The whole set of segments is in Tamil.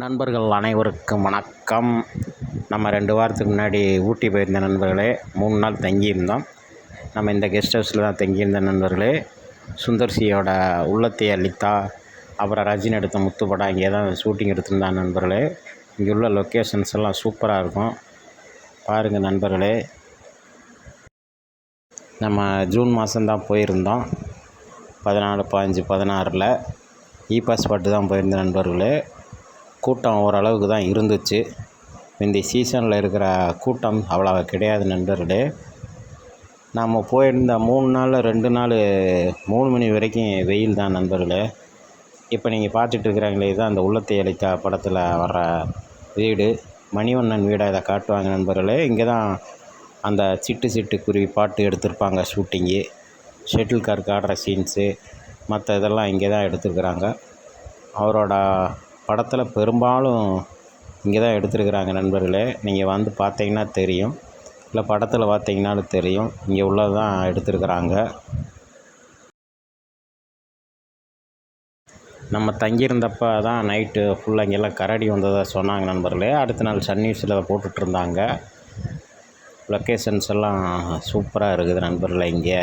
நண்பர்கள் அனைவருக்கும் வணக்கம். நம்ம 2 வாரத்துக்கு முன்னாடி ஊட்டி போயிருந்த நண்பர்களே, 3 நாள் தங்கியிருந்தோம். நம்ம இந்த கெஸ்ட் ஹவுஸில் தான் தங்கியிருந்த நண்பர்களே. சுந்தர்சியோட உள்ளத்தை அளித்தா, அப்புறம் ரஜினி எடுத்த முத்து படம் இங்கே தான் ஷூட்டிங் எடுத்திருந்தாங்க நண்பர்களே. இங்கே உள்ள லொக்கேஷன்ஸ் எல்லாம் சூப்பராக இருக்கும், பாருங்கள் நண்பர்களே. நம்ம ஜூன் மாதம்தான் போயிருந்தோம், 14, 15, 16 இ பாஸ் பாட்டு தான் போயிருந்த நண்பர்களே. கூட்டம் ஓரளவுக்கு தான் இருந்துச்சு. இந்த சீசனில் இருக்கிற கூட்டம் அவ்வளோ கிடையாது நண்பர்களே. நாம் போயிருந்த 3 நாள் 2 நாள் 3 மணி வரைக்கும் வெயில் தான் நண்பர்களே. இப்போ நீங்கள் பார்த்துட்டு இருக்கிறாங்களே, இதுதான் அந்த உள்ளத்தை அளித்தா படத்தில் வர்ற வீடு, மணிவண்ணன் வீடை இதை காட்டுவாங்க நண்பர்களே. இங்கே தான் அந்த சிட்டு சிட்டு குருவி பாட்டு எடுத்திருப்பாங்க ஷூட்டிங்கு, ஷட்டில் கார்க் ஆடுற சீன்ஸு, மற்ற இதெல்லாம் இங்கே தான் எடுத்துருக்குறாங்க. அவரோட படத்தில் பெரும்பாலும் இங்கே தான் எடுத்துருக்குறாங்க நண்பர்களே. நீங்கள் வந்து பார்த்தீங்கன்னா தெரியும், இல்லை படத்தில் பார்த்தீங்கன்னாலும் தெரியும், இங்கே உள்ளது தான் எடுத்துருக்குறாங்க. நம்ம தங்கியிருந்தப்போ தான் நைட்டு ஃபுல்லாக இங்கெல்லாம் கரடி வந்ததாக சொன்னாங்க நண்பர்களே. அடுத்த நாள் சன் நியூஸில் போட்டுட்ருந்தாங்க. லொக்கேஷன்ஸ் எல்லாம் சூப்பராக இருக்குது நண்பர்களே. இங்கே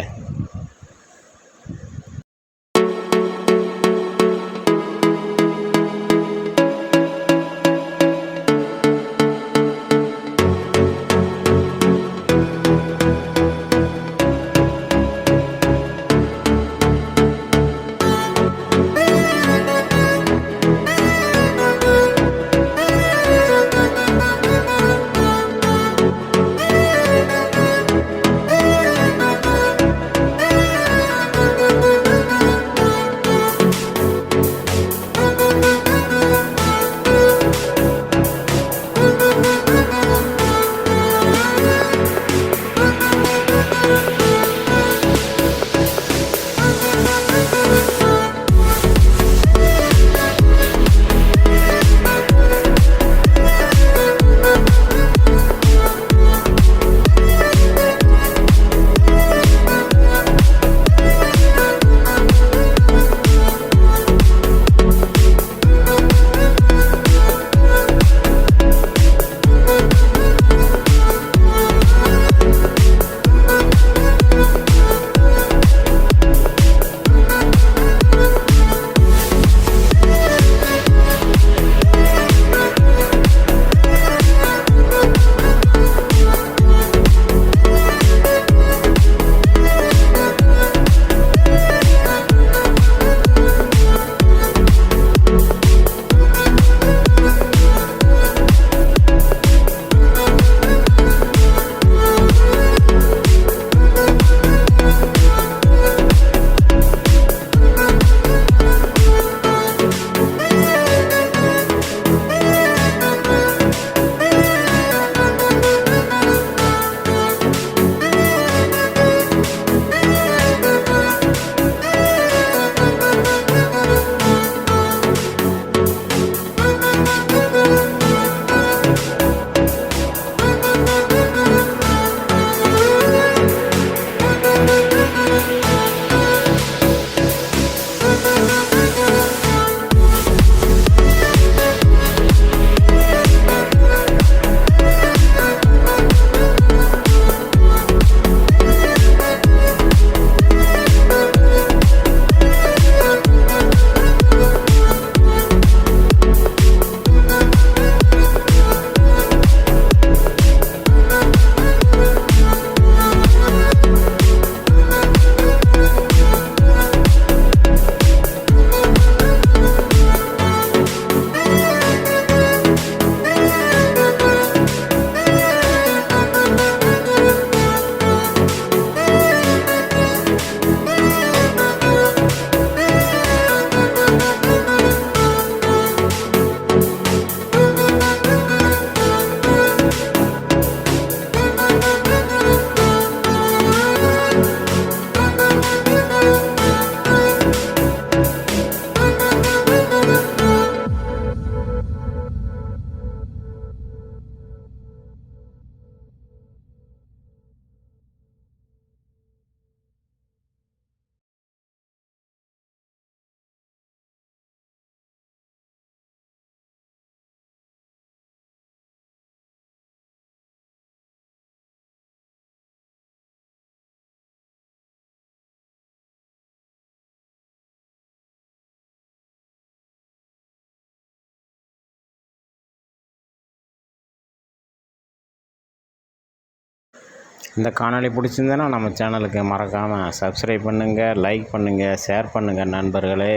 இந்த காணொளி பிடிச்சிருந்ததுன்னா நம்ம சேனலுக்கு மறக்காமல் சப்ஸ்கிரைப் பண்ணுங்கள், லைக் பண்ணுங்கள், ஷேர் பண்ணுங்கள் நண்பர்களே.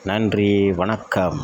நன்றி, வணக்கம்.